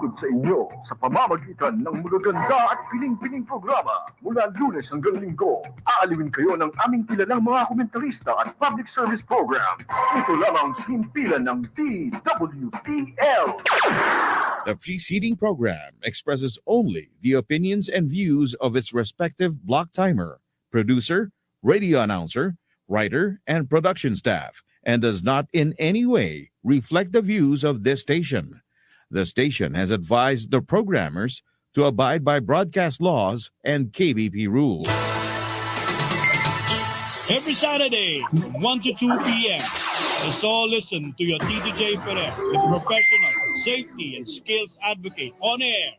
lingkod sa inyo sa pamamagitan ng magaganda at piling-piling programa mula Lunes hanggang Linggo. Aalawin kayo ng aming kilalang mga komentarista at public service program. Ito lamang sa himpilan ng DWTL. The preceding program expresses only the opinions and views of its respective block timer, producer, radio announcer, writer, and production staff, and does not in any way reflect the views of this station. The station has advised the programmers to abide by broadcast laws and KBP rules. Every Saturday, from 1 to 2 p.m., let's all listen to your TJ Perez, the professional safety and skills advocate on air.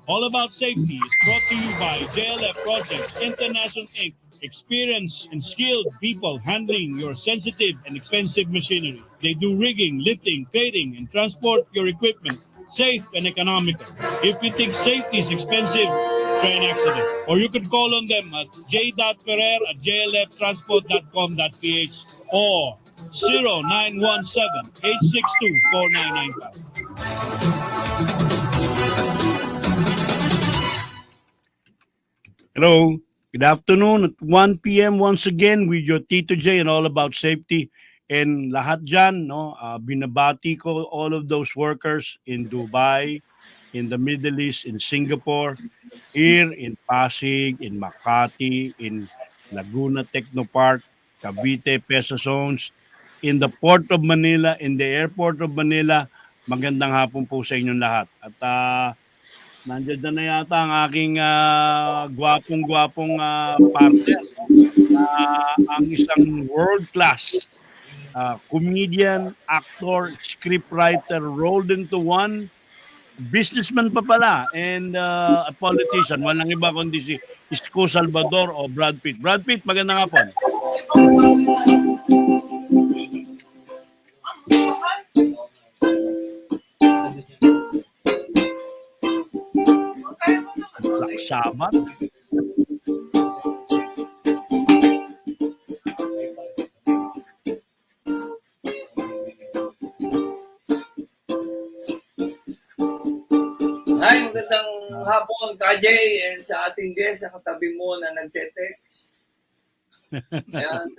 All About Safety is brought to you by JLF Projects International Inc. Experienced and skilled people handling your sensitive and expensive machinery. They do rigging, lifting, plating, and transport your equipment safe and economical. If you think safety is expensive, try an accident. Or you could call on them at j.ferrer@jlftransport.com.ph or 0917-862-4995. Hello. Good afternoon at 1 p.m. once again with your Tito J and All About Safety. And lahat dyan, no, binabati ko all of those workers in Dubai, in the Middle East, in Singapore, here in Pasig, in Makati, in Laguna Technopark, Cavite, Pesa Zones, in the Port of Manila, in the Airport of Manila. Magandang hapon po sa inyong lahat. At nandiyan na yata ang aking gwapong-gwapong partner. Ang isang world-class comedian, actor, scriptwriter, rolled into one, businessman pa pala, and a politician. Walang iba kundi si Isko Salvador o Brad Pitt. Brad Pitt, magandang hapon. Sabat. Hi, magandang hapon, Kajay, and sa ating guest, sa katabi mo na nagte-text. Ayan,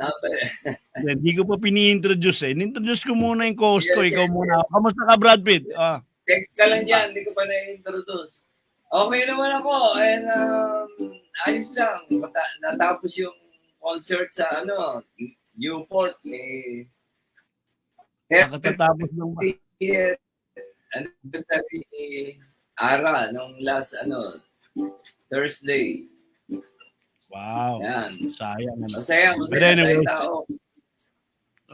Hindi ko pa pini-introduce eh. Ni-introduce ko muna yung host ko. Yes, Ikaw yes, muna. yes. Kamusta ka, Brad Pitt? Text ka lang dyan, hindi ko pa na-introduce. Okay naman ako, and ayos lang. Natapos yung concert sa Newport ni Nakatatapos lang ba? Anniversary ni Ara nung last Thursday. Wow. Yan. Sayang. Masaya But anyway, tayo tao.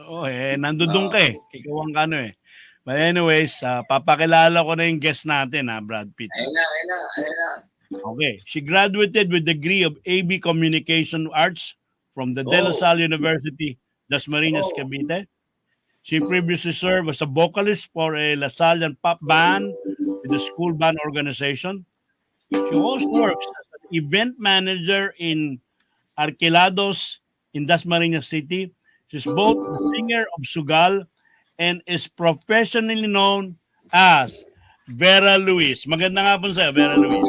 Oo, nandudong ka eh. Ikaw ang ano eh. But anyways, papakilala ko na yung guest natin, Brad Pitt. Ayun na. Okay. She graduated with degree of AB Communication Arts from the De La Salle University, Dasmariñas, Cavite. She previously served as a vocalist for a Lasallian pop band with the school band organization. She also works as an event manager in Arquelados in Dasmariñas City. She's both a singer of Sugal and is professionally known as Vera Luis. Magandang hapon sa'yo, Vera Luis.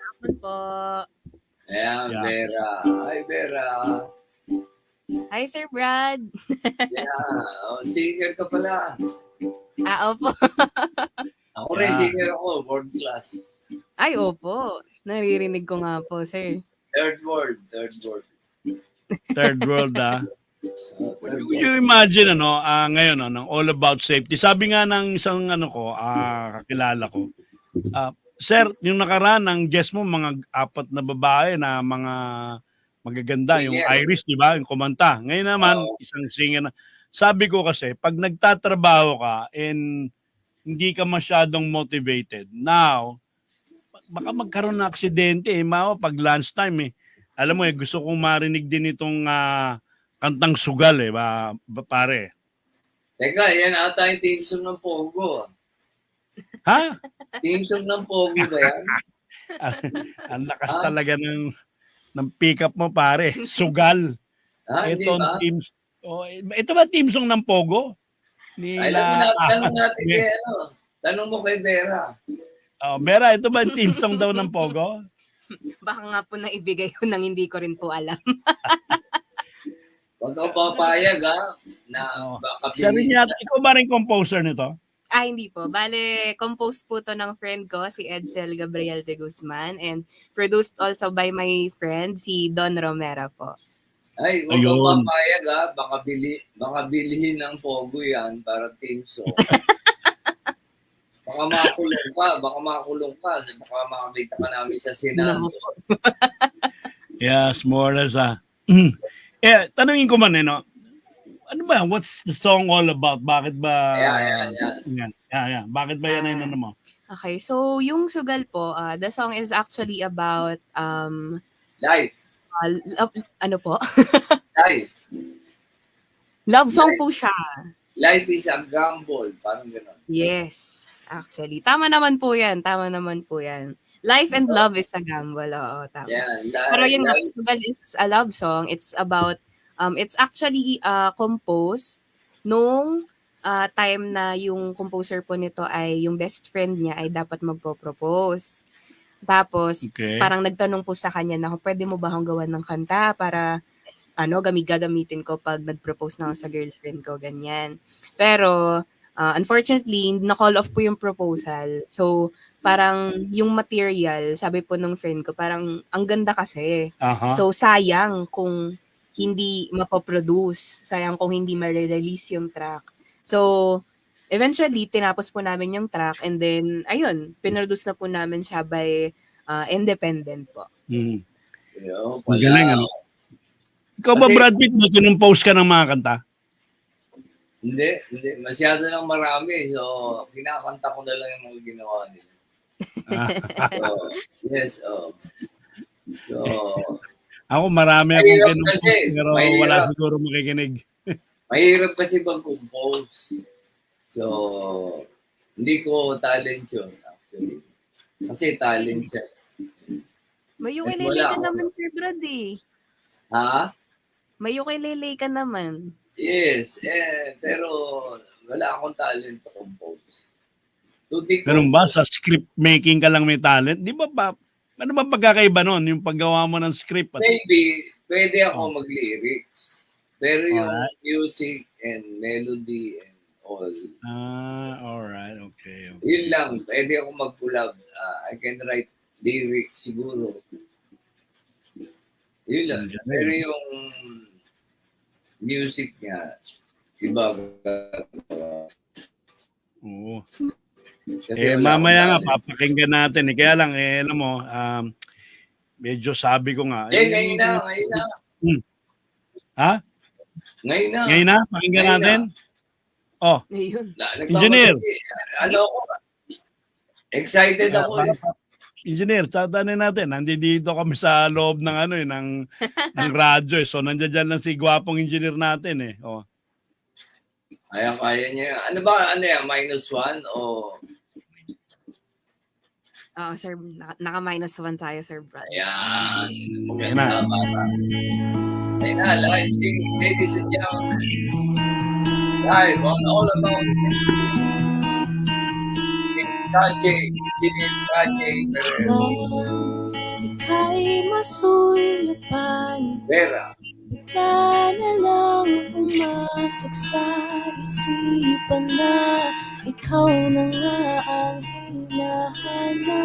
Hapon po. Ayan, Yeah. Vera. Hi, Vera. Hi, Sir Brad. Yeah. Singer ka pala. Opo. Ako rin, singer ako. World class. Ay, opo. Naririnig ko nga po, sir. Third world. Third world, Would you imagine, ngayon, ng All About Safety? Sabi nga ng isang, kakilala ko, sir, yung nakaraan ng guest mo, mga 4 na babae na mga magaganda, yung Iris, di ba? Yung kumanta. Ngayon naman, isang singer na. Sabi ko kasi, pag nagtatrabaho ka and hindi ka masyadong motivated, now, baka magkaroon ng aksidente, pag lunchtime, Alam mo, gusto kong marinig din itong kantang Sugal, pare. Teka, yan ata yung team song ng Pogo. Ha? Team song ng Pogo ba yan? Ang lakas talaga ng pick-up mo, pare. Sugal. Hindi ba? Ito ba team song ng Pogo? Alam mo na, tanong natin kay Tanong mo kay Vera. Oh, Vera, ito ba yung team song daw ng Pogo? Baka nga po na ibigay ko nang hindi ko rin po alam. Huwag ka papayag, ha? Na Oo. baka Siya rin yata, ikaw ba rin composer nito? Hindi po. Bale, composed po to ng friend ko, si Edsel Gabriel de Guzman, and produced also by my friend, si Don Romero po. Ay, huwag Ayun. kang papayag, ha? Baka bilhin ng Pogo yan para team song. Baka makakulong ka. Baka makakita ka namin sa Senado. Yes, more or less. Tanungin ko man, no? Ano ba? What's the song all about? Bakit ba? Yan. Bakit ba yan ay ano mo? Okay, so yung Sugal po, the song is actually about, Life. ano po? Life. Love song po siya. Life is a gamble. Parang gano'n. Yes, actually. Tama naman po yan. Life and love is a gamble. Oo, tama. Yan. Pero yun nga, Life. Sugal is a love song. It's about, it's actually composed nung time na yung composer po nito ay yung best friend niya ay dapat magpo-propose. Tapos, Okay. parang nagtanong po sa kanya na pwede mo ba akong gawan ng kanta para gagamitin ko pag nag-propose na ako sa girlfriend ko, ganyan. Pero, unfortunately, na-call off po yung proposal. So, parang yung material, sabi po nung friend ko, parang ang ganda kasi. Aha. So, sayang kung hindi mapoproduce. Sayang kung hindi ma-release yung track. So, eventually, tinapos po namin yung track and then, ayun, pinroduce na po namin siya by independent po. Mm. Yo, Ang galing, ano? Ikaw ba, Kasi- Brad Pitt, kinumpose ka ng mga kanta? Hindi. Masyado lang marami. So, kinakanta ko na lang yung mga ginawa nila. So, yes, So, Ako, marami akong Mahirap kinumpose, kasi. pero Mahirap. wala siguro makikinig. mahirap kasi mag-compose. So, hindi ko talent yun, actually. Kasi talent siya. May Wala ukulele ka ako. naman, Sir Brad eh. Ha? May ukulele ka naman. Yes, pero wala akong talent to compose. Tuti ko, Ganun ba? Sa script making ka lang may talent? Di ba ano ba pagkakaiba nun? Yung paggawa mo ng script? maybe, pwede Oh. ako mag-lyrics. Pero yung Alright. music and melody and all, Alright. Okay. yun lang. Pwede ako mag-collab. I can write lyrics siguro. Yun lang. Galing. Pero yung music niya, iba. Oo. Kasi wala Mamaya nga, akong talent. papakinggan natin. Kaya lang, alam mo, medyo sabi ko nga. Ngayon na. Ha? Ngayon na. Ngayon na? Pakinggan Ngayon natin? Oh, Ayun. Engineer. Ano ako? Excited ako. Engineer, tatanin natin. Nandito kami sa loob ng ng radyo. So, nandiyan lang si gwapong engineer natin eh. Oh. Kaya niya. Ano ba? Ano yan? -1 o... Oo, sir. Naka-1 tayo, Sir Brad. Ayan. Ayan na. Ayan na. Live stream. Ladies and gentlemen. Live on All About Kajay. Ika'y masulyapan, Vera. bigla na lang pumasok sa isipan na ikaw na nga ang hinahanap.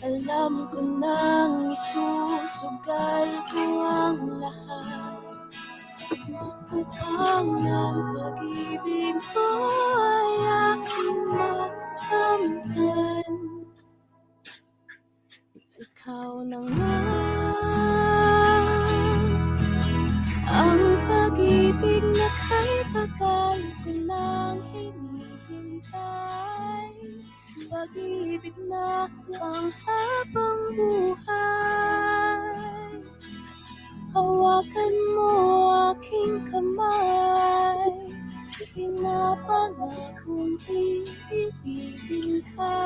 Alam ko nang isusugal ko ang lahat upang ang pag-ibig mo ay aking makamtan. Ikaw na nga ang pag-ibig na kay tagal ko nang hinihintay. Pag-ibig na panghabang buhay. Hawakan mo aking kamay, pinapangakong iibigin ka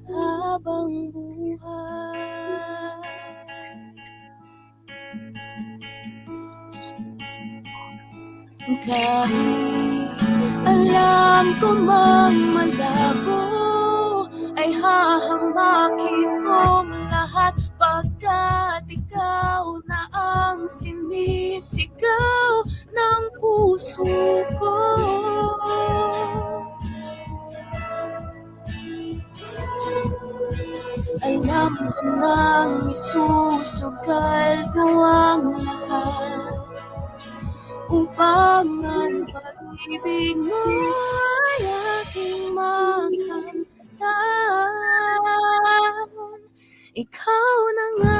habang buhay. Kahit alam ko mang malabo, ay hahamakin kong lahat pagkat ikaw na ang sinisigaw ng puso ko. Alam ko nang isusugal ko ang lahat upang ang pag-ibig mo ay aking makamtan. Ikaw na nga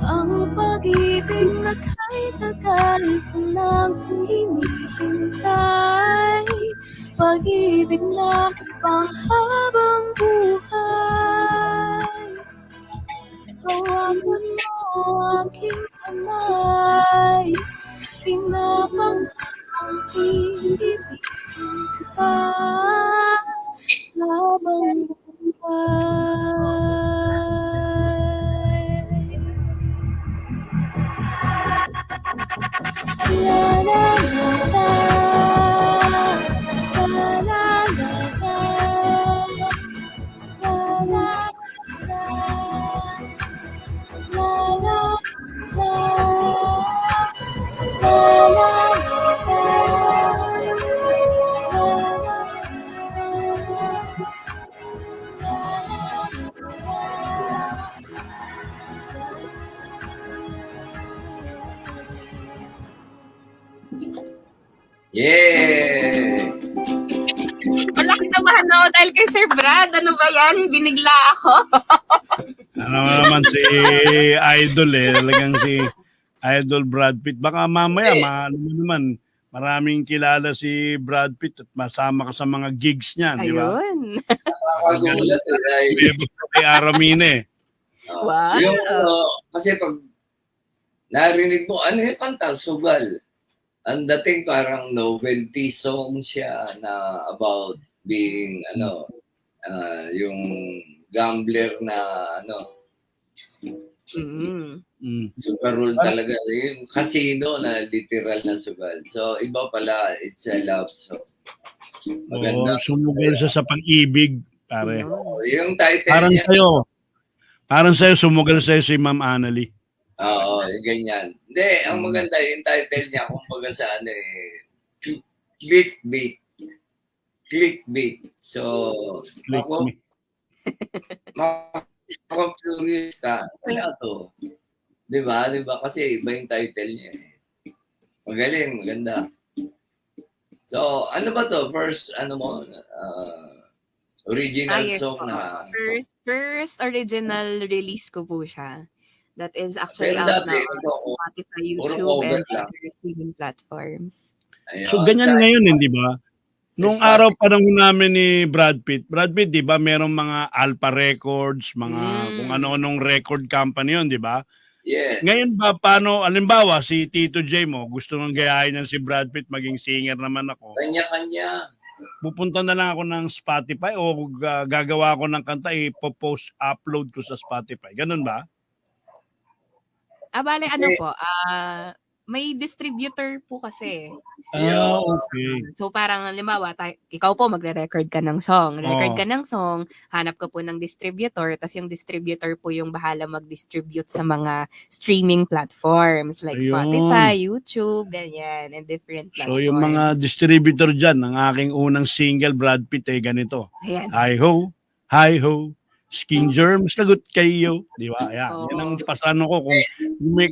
ang pag-ibig na kahit tagal ko nang hinihintay, pag-ibig na panghabang buhay. Hawakan mo aking kamay, pinapanghakang ibigin ka habang buhay. La la la la, la la la la, la la la. La la la, la la Yeah! Malaki naman, no? Dahil kay Sir Brad, ano ba yan? Binigla ako. Ano naman si Idol talagang si Idol Brad Pitt. Baka mamaya, ano mo naman, maraming kilala si Brad Pitt at masama ka sa mga gigs niyan, di ba? Ayun. Nakakagulat eh. Kay Aramine. Wow. Yung kasi pag narinig mo, ano yung kanta? Sugal. Ang dating parang novelty song siya na about being, yung gambler na, Mm. super rule talaga. Yung casino na literal na sugal. So, iba pala, it's a love song. Maganda. Sumugal siya sa pag-ibig, pare. Yung title Parang niya. parang sa'yo, sumugal sa'yo si Ma'am Annalie. Oo, yung ganyan. Hindi, ang maganda yung title niya, kumbaga sa clickbait. Clickbait. So, Click ako, me. curious ka, kaya to? Di ba? Kasi iba yung title niya. Magaling, maganda. So, ano ba to? First, original Yes song po. na... First original release ko po siya. That is actually Pero out dati, now on Spotify, YouTube, cover and lang. other streaming platforms. Ayun, So, ganyan sa- ngayon, hindi ba? Nung Spotify. araw pa lang namin ni Brad Pitt, di ba, merong mga Alpha Records, mga kung ano-anong record company yun, di ba? Yes. Ngayon ba, paano, alimbawa, si Tito J mo, gusto nang gayahin niyan si Brad Pitt, maging singer naman ako. Kanya-kanya. Pupunta na lang ako ng Spotify o gagawa ako ng kanta, ipopost, upload ko sa Spotify. Ganun ba? Bale, may distributor po kasi. Ah, okay. So parang halimbawa, ikaw po magre-record ka ng song. Record ka ng song, hanap ka po ng distributor, tapos yung distributor po yung bahala mag-distribute sa mga streaming platforms like Ayun. Spotify, YouTube, ganyan, and different platforms. So yung mga distributor dyan, ng aking unang single, Brad Pitt, ganito. Ayan. Hi ho, skin germs, lagot kayo. Di ba? Ayan. Oo. Yan ang pasano ko kung may,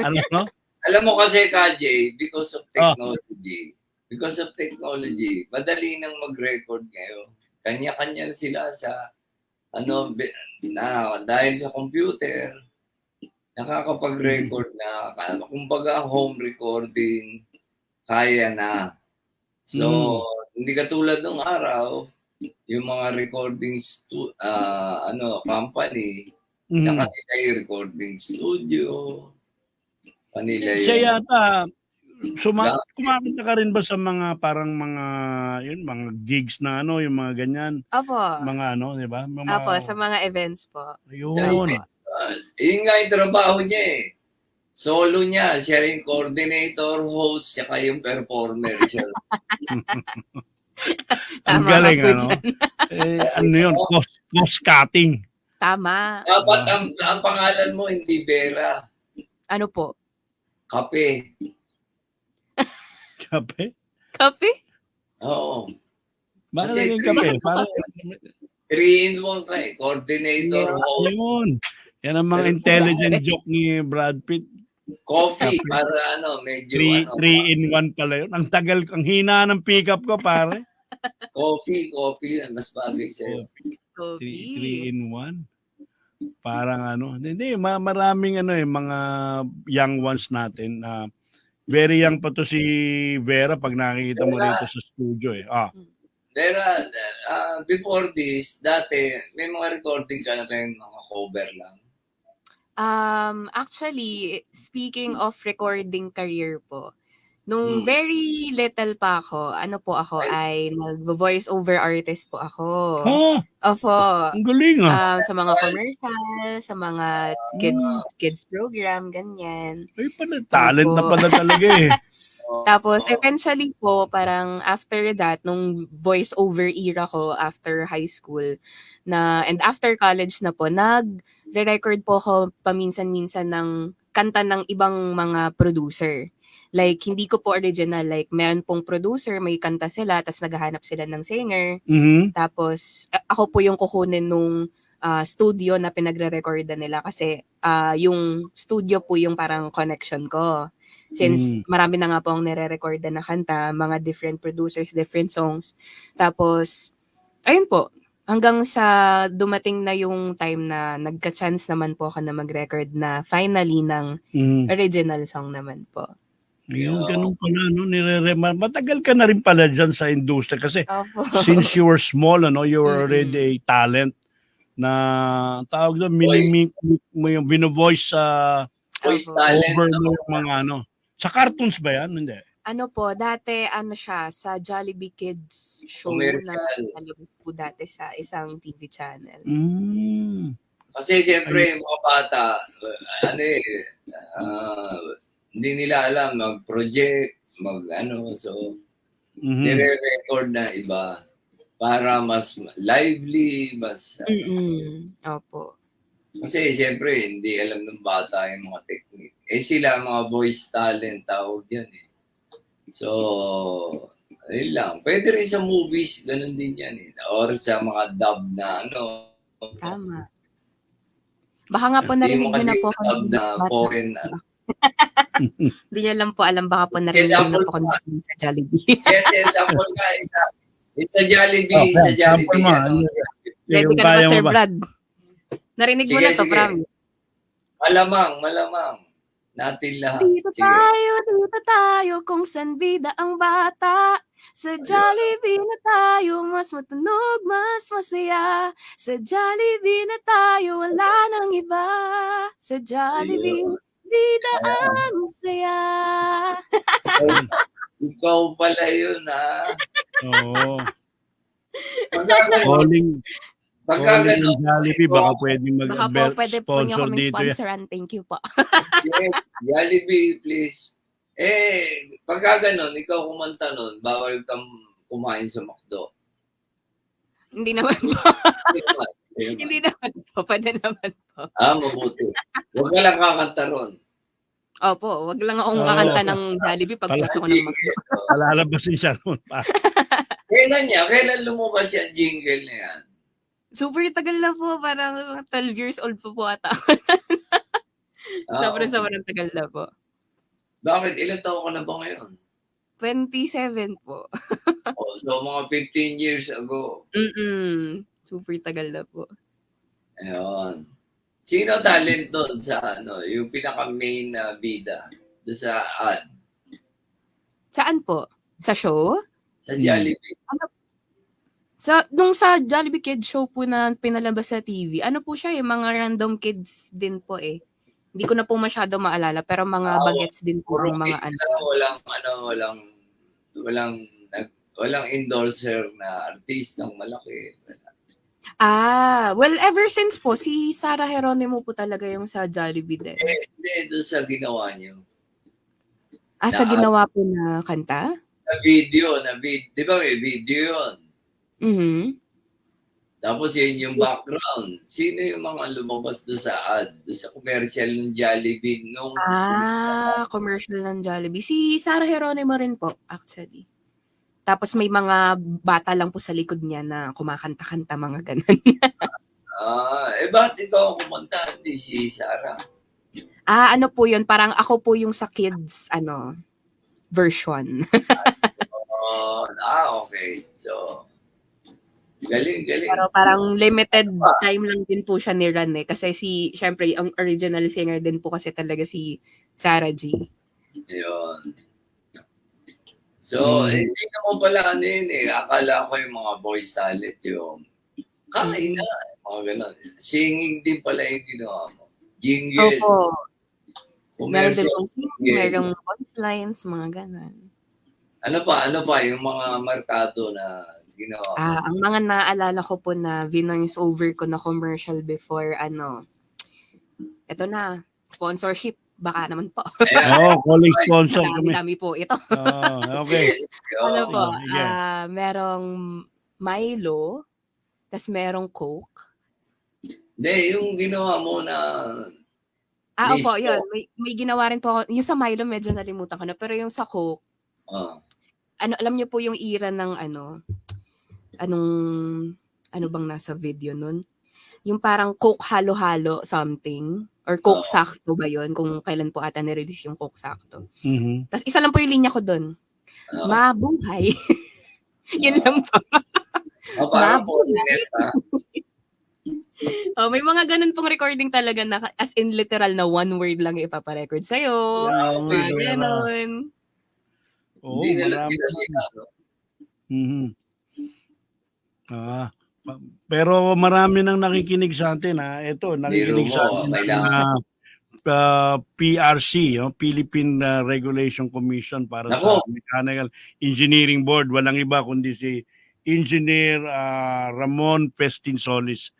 ano, no? Alam mo kasi, KJ, because of technology, madali nang mag-record ngayon. Kanya-kanya sila sa, dahil sa computer, nakakapag-record na, kumbaga home recording, kaya na. So, hindi katulad ng araw, yung mga recording company, sa kanila yung recording studio, kanila yung... Siya yata, kumakita ka rin ba sa mga parang mga gigs na yung mga ganyan, Opo. mga di ba? Opo, sa mga events po. Ayun. Yun nga yung trabaho niya eh. Solo niya. Siya yung coordinator, host, saka yung performer. Siya. Ang Tama galing, ka po ano? dyan. Ano yun? Cost cutting. Tama. Dapat ang pangalan mo hindi Vera. Ano po? Kape. Kape? Kape? Oo. Bakit Kasi naging kape? Parang, 3-in-1 ka eh. Coordinator, host, yun. Yan ang mga intelligent joke ni Brad Pitt. coffee. Kape. Para medyo 3-in-1 pala yun. Ang tagal, ang hina ng pick-up ko, pare. coffee. Mas bagay sa'yo. Kobe. 3-in-1. Parang hindi, maraming mga young ones natin na very young pa to si Vera pag nakikita mo Vera. rito sa studio eh. Vera, before this, dati, may mga recording ka na rin, mga cover lang. Actually, speaking of recording career po, nung very little pa ako, ay nag-voice over artist po ako. Opo. Ang galing Sa mga commercial, sa mga kids program, ganyan. Ay pala, talent na pala talaga eh. Tapos eventually po, parang after that, nung voice over era ko after high school and after college na po, nag-record po ako paminsan-minsan ng kanta ng ibang mga producer. Like, hindi ko po original. Like, meron pong producer, may kanta sila, tapos naghahanap sila ng singer. Mhm. Tapos, ako po yung kukunin nung studio na pinagre-recordan nila kasi yung studio po yung parang connection ko. Since marami na nga po ang nire-recordan na kanta, mga different producers, different songs. Tapos, ayun po, hanggang sa dumating na yung time na nagka-chance naman po ako na mag-record na finally ng original song naman po. Yung ganun pala, matagal ka na rin pala dyan sa industry kasi Opo. since you were small, you were already a talent na tawag doon, minimik mo yung bino-voice sa Voice Opo. talent. over mo yung mga Sa cartoons ba yan? Hindi. Ano po, dati siya, sa Jollibee Kids show Commercial. na nalabas po dati sa isang TV channel. Kasi siyempre, yung mga bata, hindi nila alam mag-project, so nire-record na iba para mas lively, mas Opo. kasi siyempre hindi alam ng bata yung mga technique. Sila mga voice talent tawag yan eh. So, ayun lang. Pwede rin sa movies, ganun din yan eh. Or sa mga dub na Tama. Baka nga po narinig niyo na po ako. dub na foreign Hindi niyo lang po alam, baka po narinig niyo na po ako sa Jollibee. Yes, example nga. Sa Jollibee. Sa Jollibee. Ready ka na ba, Sir Brad? Narinig mo Sige, na to, sige. promise. Malamang. Natin lahat. Dito Sige. tayo, kung saan bida ang bata. Sa Jollibee na tayo, mas matunog, mas masaya. Sa Jollibee na tayo, wala nang iba. Sa Jollibee, bida ang saya. Ikaw pala yun, ha? Oo. Pagka Calling ng Jollibee, baka pwedeng Baka po, pwede po niyo mag-sponsor kaming dito. sponsoran. Thank you po. yes, Jollibee, please. Pagka ganun, ikaw kumanta nun, bawal kang kumain sa McDo. Hindi naman po. Hindi naman po. Pwede naman po. Mabuti. Huwag ka lang kakanta ron. Opo, wag lang akong kakanta ng Jollibee pag pasok ko ng McDo. Palalabasin siya nun. Kailan lumabas yung jingle na yan? Super tagal na po. Parang 12 years old po ata. Sobrang tagal na po. Bakit? Ilan taon ka na ba ngayon? 27 po. So mga 15 years ago. Super tagal na po. Ayun. Sino talent doon sa yung pinaka-main na bida doon sa ad? Saan po? Sa show? Sa Jollibee. Nung sa Jollibee Kids show po na pinalabas sa TV, po siya mga random kids din po eh. Hindi ko na po masyado maalala, pero mga bagets din po ang mga walang endorser na artistang malaki. Well, ever since po, si Sarah Geronimo po talaga yung sa Jollibee din. Hindi, doon sa ginawa niyo. Sa ginawa po na kanta? Di ba may video yun? Mhm. Tapos yun yung background. Sino yung mga lumabas doon sa ad? Doon sa commercial ng Jollibee nung... Commercial ng Jollibee. Si Sarah Geronimo rin po, actually. Tapos may mga bata lang po sa likod niya na kumakanta-kanta, mga ganun. Bakit ikaw kumanta? Hindi si Sarah. Ano po yun? Parang ako po yung sa kids, version. Okay. So, galing. Pero parang limited time lang din po siya ni Ran eh. Kasi syempre, ang original singer din po kasi talaga si Sarah G. Yun. So, hindi naman pala yun eh. Akala ko yung mga voice talent yung kain na. Mga ganun. Singing din pala yung ginawa mo. Jingle. Opo. Meron din Commercial. pong singing, merong voice lines, mga ganun. Ano pa yung mga markado na ginawa mo? Ang mga naalala ko po na vinoise over ko na commercial before, ito na, sponsorship, baka naman po. Calling sponsor kami. Dami po ito. Okay. Po, Sige. merong Milo, tas merong Coke. Hindi, yung ginawa mo na Opo, Listo. yun. May ginawa rin po ako. Yung sa Milo, medyo nalimutan ko na. Pero yung sa Coke, alam niyo po yung era ng ano bang nasa video nun? Yung parang Coke halo-halo something. Or Coke sakto ba yun? Kung kailan po ata nirelease yung Coke sakto. Mhm. Tapos isa lang po yung linya ko dun. Mabuhay. Yun lang po. parang po neta. May mga ganun pong recording talaga na as in literal na one word lang ipaparecord sa'yo. Mga ganun. Hindi na marami. sila. Mhm. Pero marami nang nakikinig sa atin. Ito, nakikinig sa atin ng PRC, Philippine Regulation Commission para sa Mechanical Engineering Board. Walang iba kundi si Engineer Ramon Pestinsolis.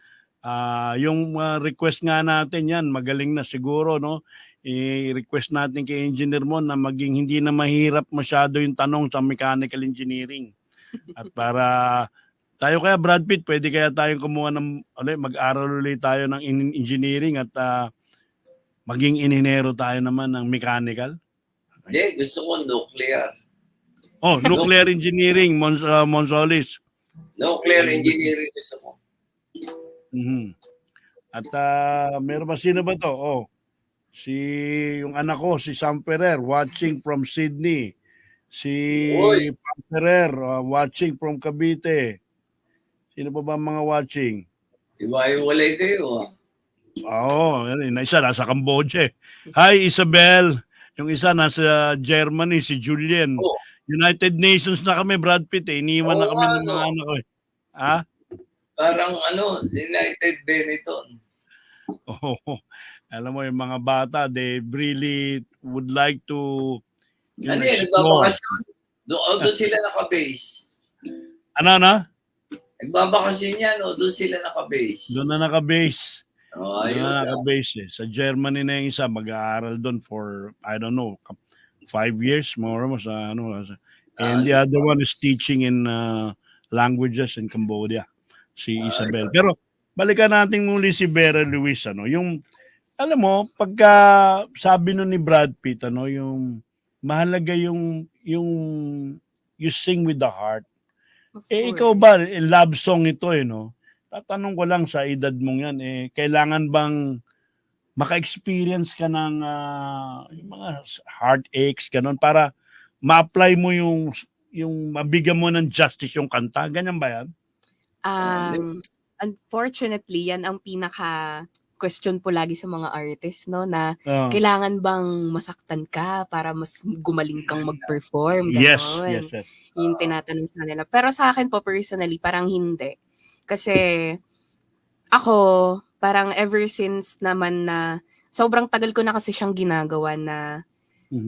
Yung request nga natin yan, magaling na siguro, no? I-request natin kay Engineer Mon na maging hindi na mahirap masyado yung tanong sa mechanical engineering. At para tayo kaya Brad Pitt, pwede kaya tayong kumuha ng mag-aral ulit tayo ng engineering at maging inhinero tayo naman ng mechanical. Hindi, gusto ko nuclear. Nuclear engineering, Monsolis. Nuclear engineering gusto ko. Mhm. At meron ba, sino ba to? Yung anak ko, si Sam Ferrer, watching from Sydney. Si Pam Ferrer, watching from Cavite. Sino pa ba mga watching? Iba-iwalay kayo. Isa nasa Cambodia. Hi, Isabel. Yung isa nasa Germany, si Julian. United Nations na kami, Brad Pitt. Iniwan na kami ng mga anak ko. Parang United Benetton. Alam mo, yung mga bata, they really would like to explore. Doon sila naka-base. Ano? Nagbabakasyon yan, doon sila naka-base. Doon na naka-base. Doon na naka-base. Sa Germany na yung isa, mag-aaral doon for, I don't know, 5 years, more or less. And the other one is teaching in languages in Cambodia. Si Isabel. Pero balikan natin muli si Vera Luis, yung alam mo, pagka sabi nun ni Brad Pitt, yung mahalaga yung you sing with the heart. Ikaw ba, love song ito, no? Tatanong ko lang sa edad mong yan, kailangan bang maka-experience ka ng yung mga heartaches, ganun, para ma-apply mo yung mabigyan mo ng justice yung kanta? Ganyan ba yan? Unfortunately, yan ang pinaka-question po lagi sa mga artists, no? Na kailangan bang masaktan ka para mas gumaling kang mag-perform? Yes. Yung tinatanong sa nila. Pero sa akin po, personally, parang hindi. Kasi ako, parang ever since naman na sobrang tagal ko na kasi siyang ginagawa na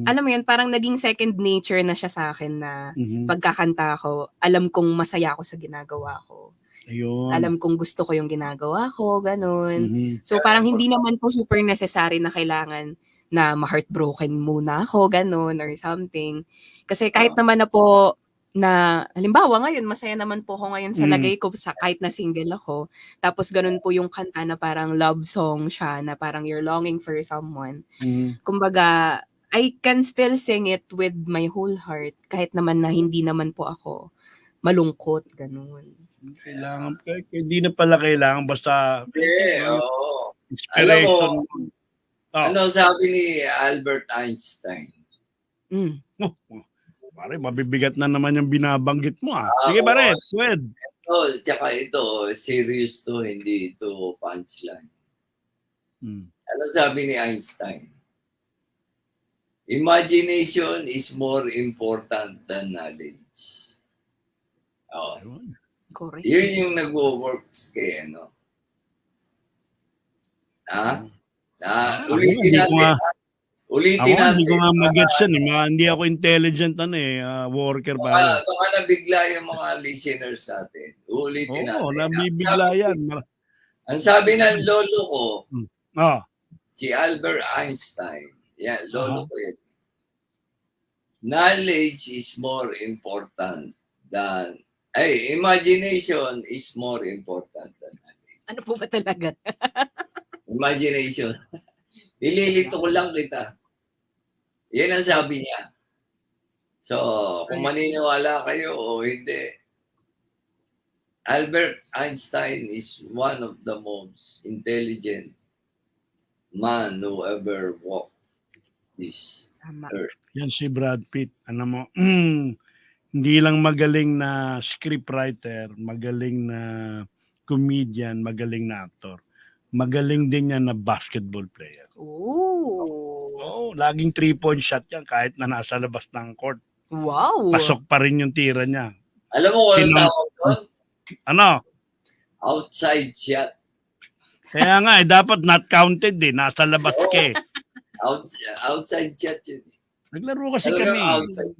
alam mo yun, parang naging second nature na siya sa akin na pagkakanta ko, alam kong masaya ako sa ginagawa ko. Ayun. Alam kong gusto ko yung ginagawa ko, ganun. Mhm. So parang hindi naman po super necessary na kailangan na ma-heartbroken muna ako, ganun, or something. Kasi kahit naman na po na, halimbawa ngayon, masaya naman po ako ngayon sa Mm. lagay ko sa kahit na single ako. Tapos ganun po yung kanta na parang love song siya, na parang you're longing for someone. Mhm. Kumbaga, I can still sing it with my whole heart kahit naman na hindi naman po ako malungkot, ganun. Kailangan, hindi na pala kailangan, basta Oo. inspiration. Ano sabi ni Albert Einstein? Mm. Oh, pare, mabibigat na naman yung binabanggit mo. Sige, Oo. pare, Fred. Tsaka ito, serious to, hindi ito punchline. Ano sabi ni Einstein? Imagination is more important than knowledge. Oh, Correct. yun yung nag-works kay ano. Ulitin natin. Ulitin Ako, hindi ko natin. nga mag-gets yan. Hindi ako intelligent worker pa. Baka nabigla yung mga listeners natin. Ulitin natin. Oo, nabibigla yan. Ang sabi ng lolo ko, si Albert Einstein, yan, lolo ko yan. Knowledge is more important than, imagination is more important than knowledge. Ano po ba talaga? Imagination. Nililito ko lang kita. Yan ang sabi niya. So, kung maniniwala kayo o hindi, Albert Einstein is one of the most intelligent man who ever walked this earth. Yan si Brad Pitt. Ano mo, hindi lang magaling na scriptwriter, magaling na comedian, magaling na actor. Magaling din yan na basketball player. Oh. Laging 3-point shot yan kahit na nasa labas ng court. Wow. Pasok pa rin yung tira niya. Alam mo kung anong tawag doon? Ano? Outside shot. Kaya nga, dapat not counted Nasa labas ka Outside shot yun. Naglaro kasi Talagang kami. outside.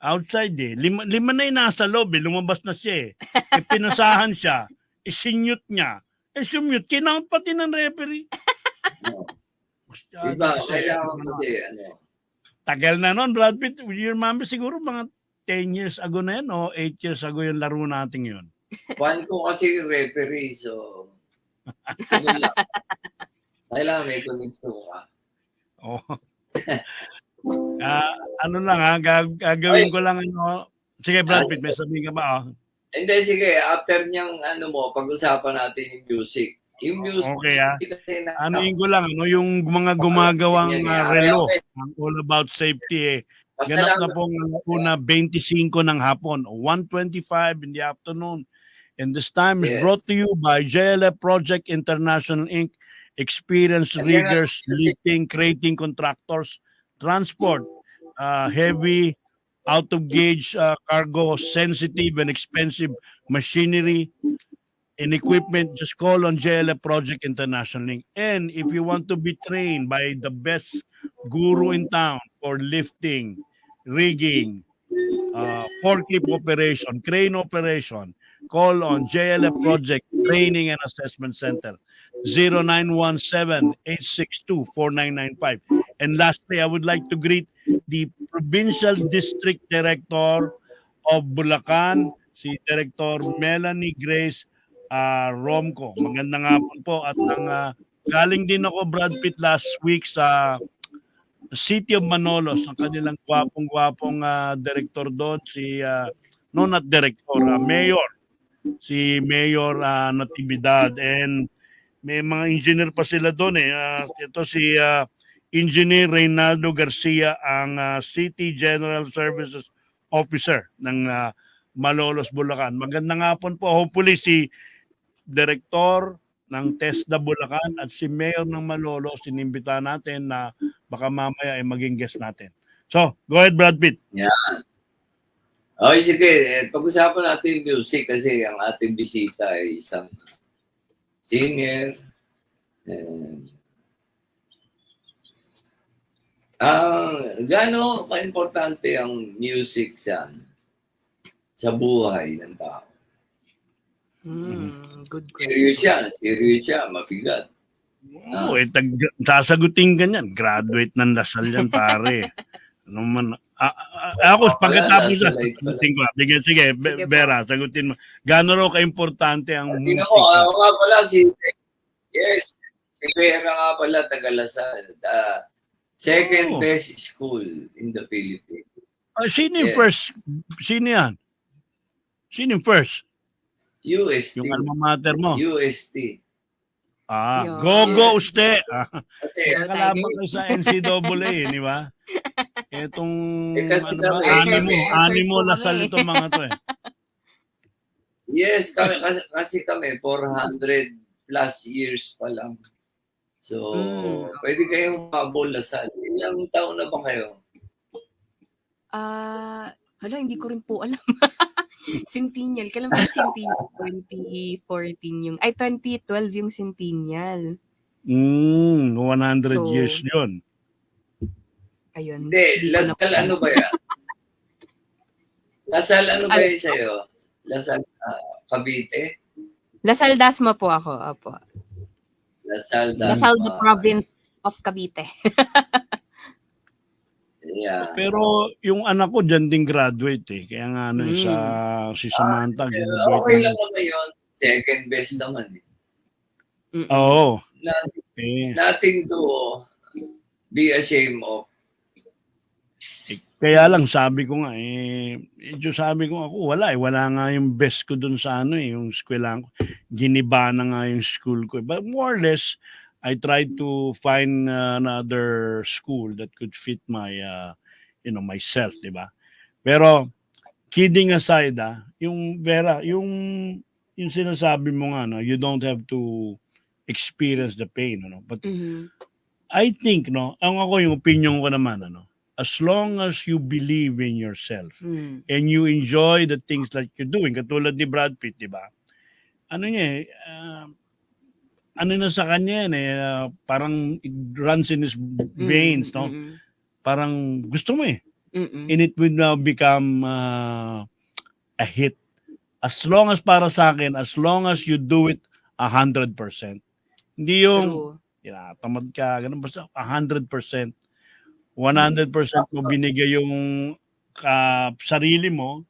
Outside Lima na yung nasa loob lumabas na siya pinasahan siya. Isinyut niya. Sumute. Kinount pati ng referee. Diba? Kailangan mo Tagal na nun, Brad Pitt. You remember siguro mga 10 years ago na yan o 8 years ago yung laro natin yun. Fan ko kasi yung referee, so kailangan may connection ka. Ano lang gagawin ko lang Sige, Brad Pitt, may sabihin ka ba? Hindi, sige. After niyang pag-usapan natin yung music. Yung music. Okay, anuin ko lang, yung mga gumagawang relo, all about safety ganap na pong una 25 ng hapon, 1:25 in the afternoon. And this time is brought to you by JLF Project International Inc., experienced riggers, lifting, crating contractors, transport, heavy, out-of-gauge cargo, sensitive and expensive machinery and equipment. Just call on JLF Project International Inc. And if you want to be trained by the best guru in town for lifting, rigging, forklift operation, crane operation, call on JLF Project Training and Assessment Center, 0917-862-4995. And lastly, I would like to greet the Provincial District Director of Bulacan, si Director Melanie Grace Romco. Magandang hapon po. At galing din ako, Brad Pitt, last week sa City of Manolos, ang kanilang gwapong-gwapong director doon, si not director, mayor, si Mayor Natividad. And may mga engineer pa sila doon ito si Engineer Reynaldo Garcia, ang City General Services Officer ng Malolos, Bulacan. Magandang hapon po. Hopefully si Director ng TESDA Bulacan at si Mayor ng Malolos, inimbita natin na baka mamaya ay maging guest natin. So, go ahead, Brad Pitt. Yeah. Okay, sige. Pag-usapan natin yung music kasi ang ating bisita ay isang singer. Gaano ka-importante ang music sa buhay ng tao? Good Serious question. siya, mabigat. Oo, sasagutin ka niyan. Graduate ng Lasal yan, pare. Ano man. Ako, pagkatapos Lasal light pala. sagutin ko. Sige, Sige po. Vera, sagutin mo. Gaano raw ka-importante ang Tingnan ko, musika? ako nga pala si Vera nga pala, taga Lasal. Second best school in the Philippines. Sino yung Yes. first? Sino yan? Sino yung first? UST. Yung alma mater mo? UST. Yun. Go, uste. Kasi, Nakalaban kayo sa NCAA, di ba? Etong, kasi ano ba? kami- Animo First Lasal kami. itong mga to eh. yes, kasi kami, 400 plus years pa lang. So, pwede kayong mabol Lasal. Ilang taon na ba kayo? Hala, hindi ko rin po alam. Centennial. Kailan ba yung Centennial? 2014 ay 2012 yung Centennial. 100 So, years yun. Ayun. Hindi, Hindi ko na Lasal po- ano ba yan? Lasal ano ba yan sa'yo? Lasal Cavite? Lasal Dasma po ako. Apo. Lasal Lasal the province of Cavite. Yeah. Pero yung anak ko dyan din graduate eh. Kaya nga ano eh, si Samantha Pero graduate. okay lang naman yun. Second best naman eh. Oo. Nothing to be ashamed of. Kaya lang sabi ko nga sabi ko ako wala nga yung best ko dun sa yung eskwelahan ko. Giniba na nga yung school ko. But more or less I tried to find another school that could fit my myself, 'di ba? Pero kidding aside, yung Vera, yung sinasabi mo nga you don't have to experience the pain, But I think ang yung opinion ko naman as long as you believe in yourself and you enjoy the things that you're doing, katulad ni Brad Pitt, 'di ba? Na sa kanya yan parang it runs in his veins, Parang gusto mo and it will now become a hit. As long as para sa akin, as long as you do it 100%. Hindi yung tamad ka, ganun, basta 100%. 100% mo binigay yung sarili mo.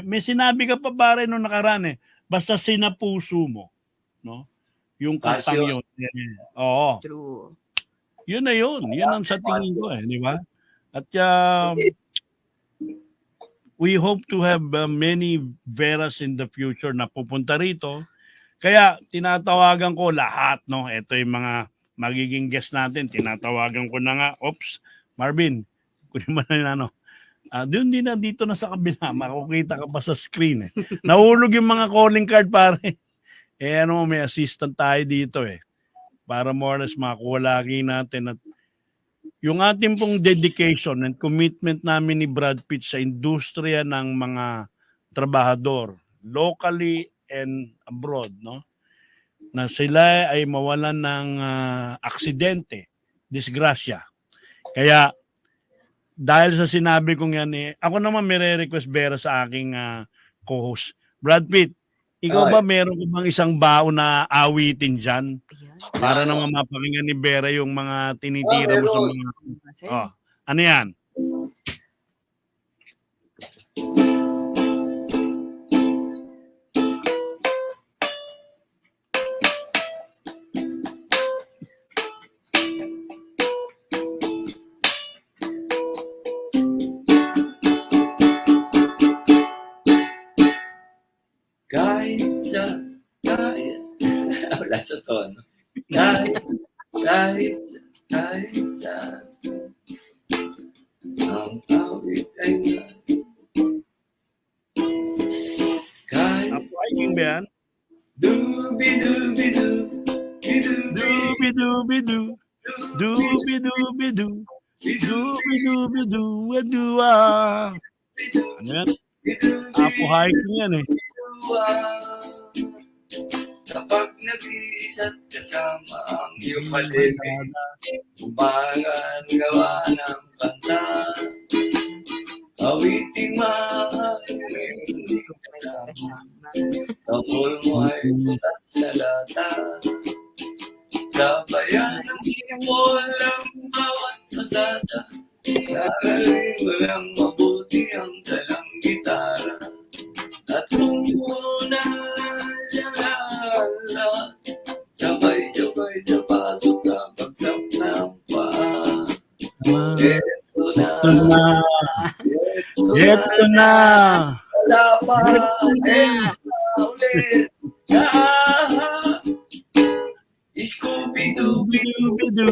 May sinabi ka pa pare nung nakaraan basta sinapuso mo, yung kantang yun. Oo. True. Yun na yun. Yun ang sa tingin ko di ba? At we hope to have many Veras in the future na pupunta rito. Kaya tinatawagan ko lahat, Ito yung mga magiging guest natin. Tinatawagan ko na nga. Oops, Marvin, kunin mo na doon din na dito na sa kabila. Makukita ka pa sa screen Nahulog yung mga calling card pare. May assistant tayo dito para more or less makuha lagi natin at yung ating pong dedication and commitment namin ni Brad Pitt sa industriya ng mga trabahador locally and abroad, na sila ay mawalan ng aksidente, disgrasya. Kaya dahil sa sinabi kong yan ako naman mere-request Vera sa aking co-host. Brad Pitt, ikaw ba meron ko bang isang bao na awitin dyan? Para naman mapakinggan ni Vera yung mga tinitira mo sa mga... ano yan? Wala sa tono. Kahit sa ang awit ay kahit Napakiking ba yan? Dubi-dubi-du Dubi-dubi-du Dubi-dubi-du Dubi-dubi-du Wadua. Ano yan? Apo hiking yan Kapag nag-iisa't kasama ang iyong kalibig, umagan gawa ng kanta, awiting mahal, hindi kasama. Tungkol mo ay butas sa lata. Sa bayan ng ibon lang bawat pasada. Nagaling mo lang mabuti ang dalang gitara. At kung muna lahat, sabay-sabay sa pasok na pagsap ng paa. Ito na, Ito na. Ito na. wala pa, Ito na. ulit. Scooby-Doo, Bidu-bidu.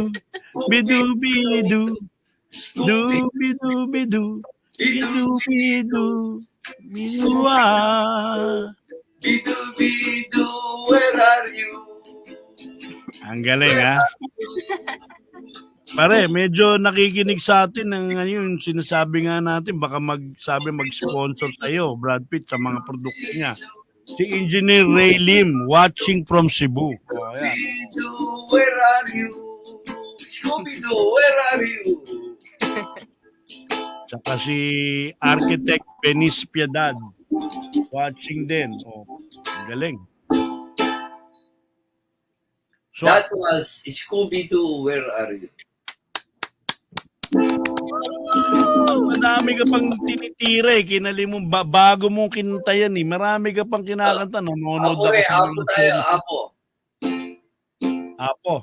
Bidu-bidu. Du-bidu-bidu. Bidu-bidu. Bidu-wa. Bidu-bidu, where are you? Ang galing, ha? Pare, medyo nakikinig sa atin ng yung sinasabi nga natin, baka mag-sponsor sa'yo, Brad Pitt, sa mga produkto niya. Si Engineer Ray Lim, watching from Cebu. Oh, ayan. Scooby-Doo, where are you? Scooby-Doo, where are you? Tsaka si Architect Benis Piedad, watching din. Oh, ang galing. So, That was Scooby-Doo, where are you? madami ka pang tinitira eh. Kinali mo, bago mong kinanta yan eh. Marami ka pang kinakanta. Nanonood Apo ako sa apo mga tayo, series. apo. Apo.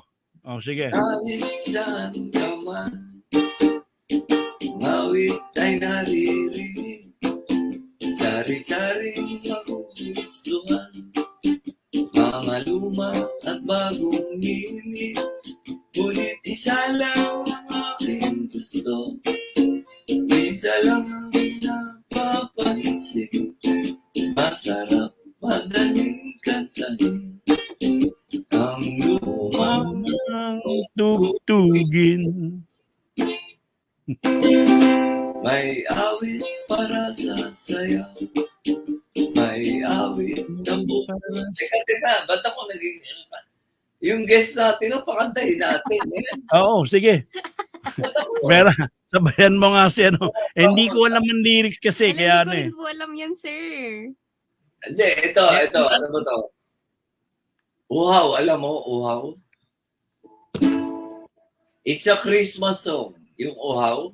Oh, sige. Kahit saan ka man, ngawit ay naririnig. Sari-saring magugustuhan, mga luma at bagong nini. Ngunit isa lang ang aking gusto, isa lang ang napapansin. Masarap, madaling kantahin, ang lumang Ang tugtugin. may awit para sa sayaw. May awit ng buka. Teka, ba't ako naging... Yung guest natin, pakantahin natin. Oo, sige. Pero, sabayan mo nga si ano. Eh, hindi ko alam ang lyrics kasi. Kaya ano Hindi eh. ko rin po alam yan, sir. Hindi, ito, ano ba to? Uhaw, alam mo, uhaw? It's a Christmas song, yung uhaw.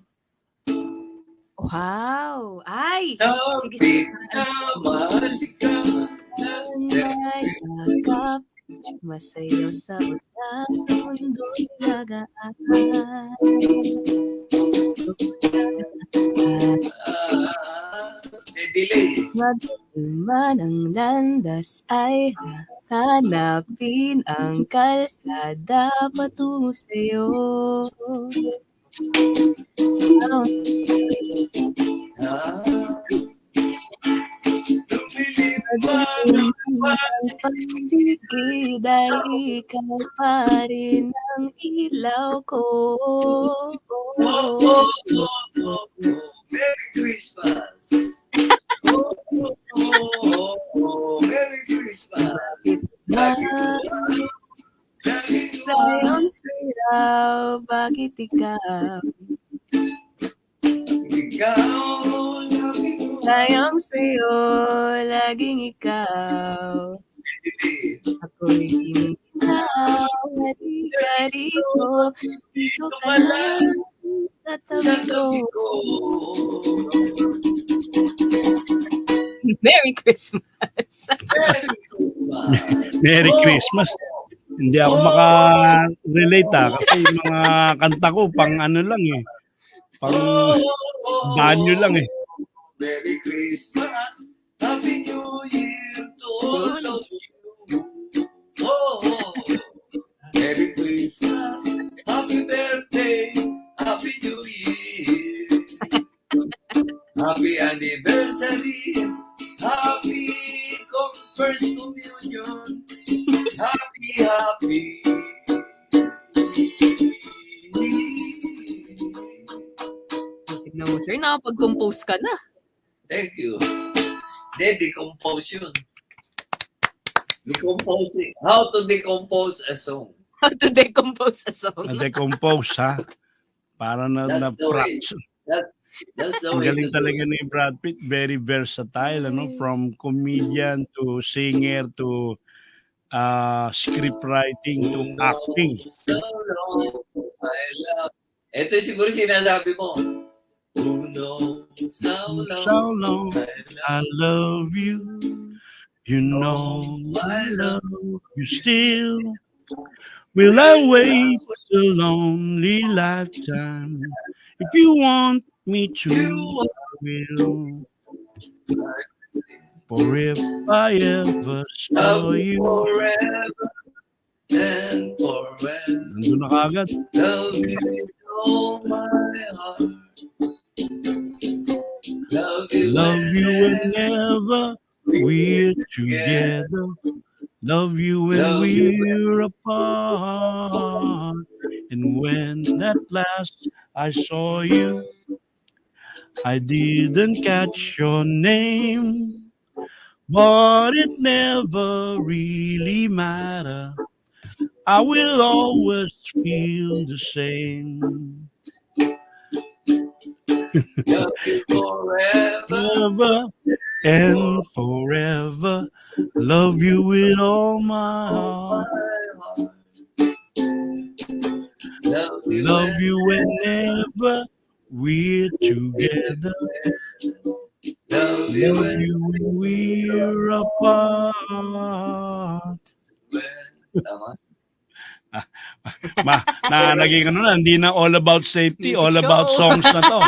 Wow! Ay! Sabi ka, mahal ka. Ay, yakap, masayaw sa utak, mundo'y lagaan. Delay. Magduman ang landas ay hanapin ang kalsada patungo sa'yo. Ang pagtigid ay ikaw pa rin ang ilaw ko. Merry Christmas. Merry Christmas. Sayang siraw, bakit ikaw? Sayang sa'yo, laging ikaw. Ako'y iniitaw, halika rito, dito ka lang sa tabi ko. Merry Christmas! Merry Christmas. Hindi ako maka-relate kasi yung mga kanta ko pang ano lang eh. Pang banyo lang eh. Merry Christmas, Happy New Year to all of you. Merry Christmas, Happy Birthday, Happy New Year. Happy Anniversary, Happy First Communion, Happy. Tignan mo, sir, nakapag-compose ka na. Thank you. Decompose yun. Decomposing. How to decompose a song. How to decompose a song. Na-decompose ha. Para na That's the way. That's the Ang way galing to do talaga it. ni Brad Pitt, very versatile, ano, from comedian to singer to script writing Who to acting. knows how long I love. Ito siguro sinasabi mo. Who knows how So long long, I I love love you. You know my I love. love you still. Will I wait a lonely lifetime? If you want me to, You I will. For if I ever love saw you, forever and forever. nandun na kagad. Love you with all my heart. Love you Love you whenever whenever we're together. together. Love you when Love you we're apart. And when at last I saw you, I didn't catch your name, but it never really mattered. I will always feel the same. love you forever. Forever and forever, love you with all my All heart. my heart. Love you Love and you whenever we're together. love you Love and you when we're apart. tama. Naging ano na, hindi na all about safety, Music all about show. songs na to.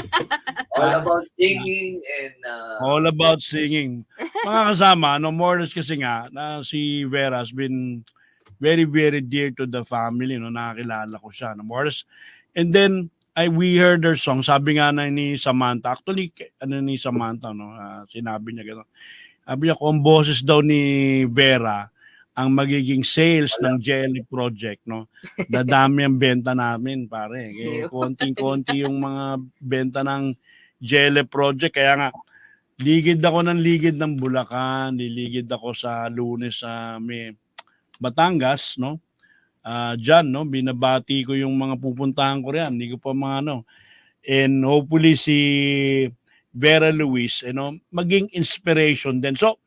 All Ah, about singing and all about singing. Mga kasama, no, more or less kasi nga, na si Vera has been very, very dear to the family, no, nakakilala ko siya, no, more or less. And then, we heard her song, sabi nga na ni Samantha, actually, ano ni Samantha, no, sinabi niya gano'n. Sabi niya, kung ang boses daw ni Vera, ang magiging sales ng Jelly Project, no? Dadami ang benta namin, pare. Konting-konti yung mga benta ng Jelly Project. Kaya nga, ligid ako ng ligid ng Bulacan, liligid ako sa Lunes sa may Batangas, no? Diyan, no? Binabati ko yung mga pupuntahan ko riyan. Hindi ko pa mga ano. And hopefully si Vera Luis, maging inspiration din. So,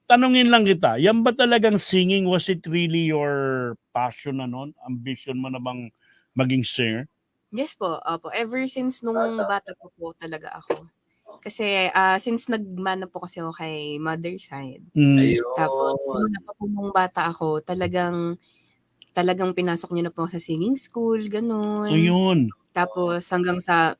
tanungin lang kita, yan ba talagang singing, was it really your passion na noon? Ambition mo na bang maging singer? Yes po, opo. Ever since nung bata pa po talaga ako. Kasi since nagmana po kasi ako kay mother side. Tapos ayun. simula pa po nung bata ako, talagang pinasok niya na po ako sa singing school, gano'n. Ayun. Tapos hanggang sa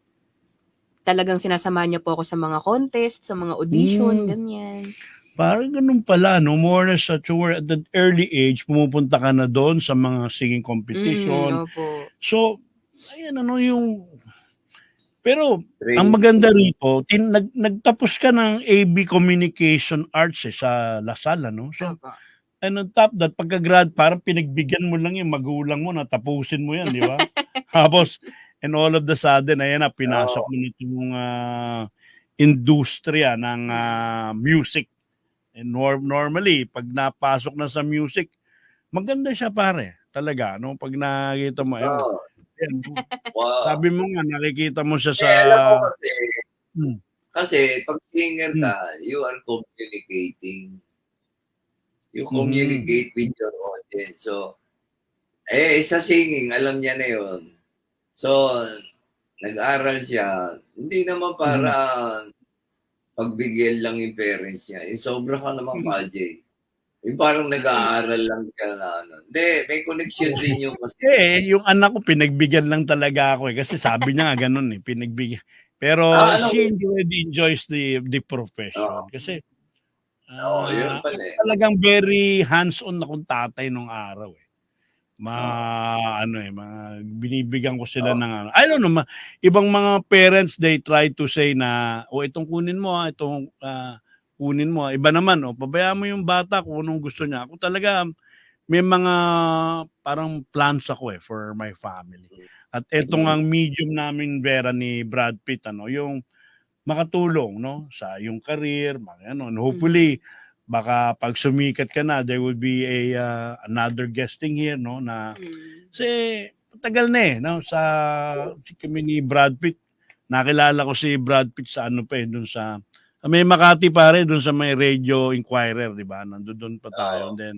talagang sinasama niya po ako sa mga contest, sa mga audition, ganyan. Parang ganun pala, no? More or less at that early age, pumupunta ka na doon sa mga singing competition. Opo. So, ayan, yung... Pero, ang maganda rito, nagtapos ka ng AB Communication Arts sa Lasal, no? So, Opo. and on top that, pagka-grad, parang pinagbigyan mo lang yung magulang mo na tapusin mo yan, di ba? Tapos, and all of the sudden, ayan na, pinasok mo na itong industriya ng music. And normally, pag napasok na sa music, maganda siya pare. Talaga, no? Pag nakita mo, ayun, Wow. sabi mo nga, nakikita mo siya sa... alam mo kasi Hmm. pag singer ka, you are communicating. You communicate with your audience. So, sa singing, alam niya na yun. So, nag-aral siya. Hindi naman para pagbigyan lang yung parents niya. Yung sobra ka naman, Kajay. Yung parang nag-aaral lang siya na ano. Hindi, may connection din yung kasi. Yung anak ko, pinagbigyan lang talaga ako kasi sabi niya nga ganun pinagbigyan. Pero she enjoys the profession. Kasi yun pala talagang very hands-on akong tatay nung araw binibigyan ko sila ng I don't know, ibang mga parents, they try to say na, itong kunin mo, itong kunin mo. Iba naman, pabayaan mo yung bata kung anong gusto niya. Ako talaga, may mga parang plans ako for my family. At etong ang medium namin, Vera, ni Brad Pitt, yung makatulong, no, sa yung career, hopefully, baka pag sumikat ka na, there will be another guesting here, no, na kasi tagal na no, sa kami ni Brad Pitt, nakilala ko si Brad Pitt sa ano pa doon sa may Makati pare, doon sa may Radio Inquirer, di ba? Nandoon pa tayo. Oo. And then,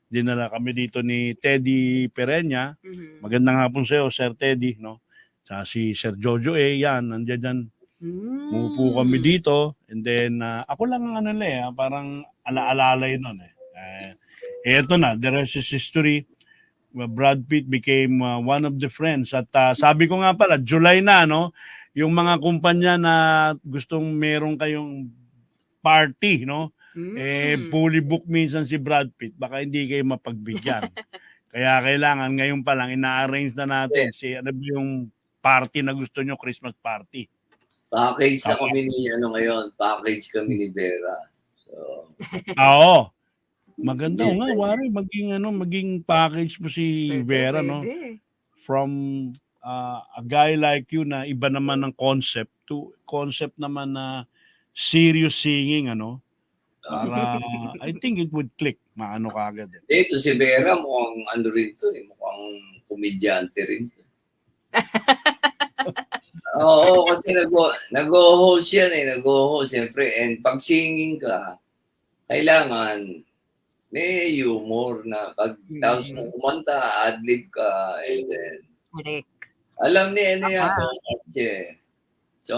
dinala kami dito ni Teddy Pereña. Mhm. Magandang hapon sa'yo, Sir Teddy, no? Sa si Sir Jojo yan, nandiyan dyan. Umupo kami dito. And then, ako lang ang parang alaalalay nun eh. Eto na, the rest is history. Brad Pitt became one of the friends. At sabi ko nga pala, July na, no? Yung mga kumpanya na gustong meron kayong party, no? Fully book minsan si Brad Pitt. Baka hindi kayo mapagbigyan. Kaya kailangan, ngayon pa lang, ina-arrange na natin ano ba yung party na gusto nyo, Christmas party. Package na kami ni ngayon. Package kami ni Vera. So, Oo. Maganda nga, Wari, maging package mo si Vera, no? Pwede. From a guy like you na iba naman ng concept to concept naman na serious singing, ano? Para, I think it would click. Maano ka agad. Ito si Vera, mukhang ano rin to, mukhang komedyante rin to. Oo, kasi nag-host yan nag-host siyempre. And pag singing ka, kailangan may humor na pag tapos mo kumanta, ad-lib ka, and then Correct. alam ni yan kung Archie. So,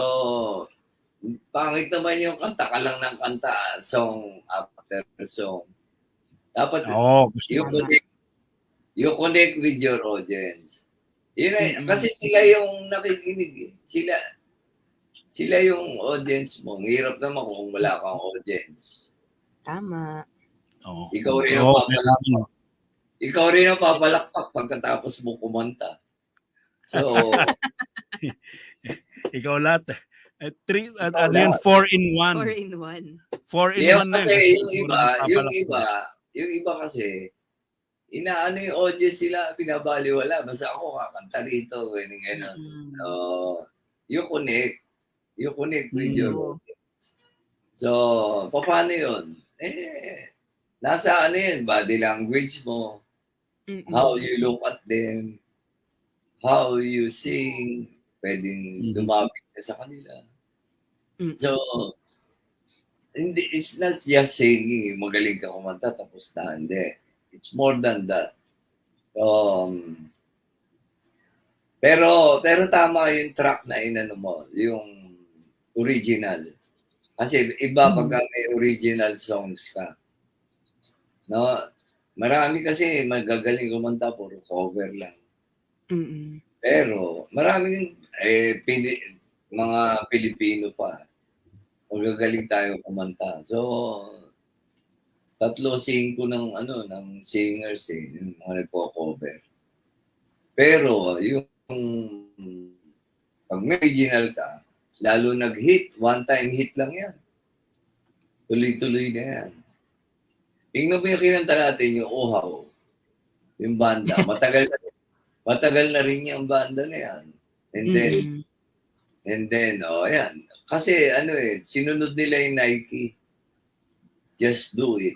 pangit naman yung kanta ka lang ng kanta, song after song. Dapat you connect with your audience. Yun kasi sila yung nakikinig. Sila yung audience mo. Hirap naman kung wala kang audience. Tama. Oh. Ikaw rin ang papalakpak. Ikaw rin ang papalakpak pagkatapos mo kumanta. So, ikaw lahat. 4 in 1. 4 in 1. 4 in 1 na kasi yung iba kasi, inaano yung audience sila, pinabaliwala. Basta ako kakanta rito, gano'n. You connect with your audience. So, paano yun? Nasa body language mo, how you look at them, how you sing, pwedeng lumapit ka sa kanila. So, it's not just singing, magaling ka kumanta, tapos na, hindi. It's more than that. Pero tama yung track na inano mo, yung original. Kasi iba pagka may original songs ka. No? Marami kasi magagaling kumanta, puro cover lang. Pero maraming mga Pilipino pa. Magagaling tayo kumanta. So, 3-5 ng singers yung mga nagko-cover. Pero yung pag may original ka, lalo nag-hit, one-time hit lang yan. Tuloy-tuloy na yan. Tingnan mo yung kinanta natin, yung Uhaw, yung banda. Matagal na rin yung banda na yan. And then, ayan. Kasi sinunod nila yung Nike. Just do it.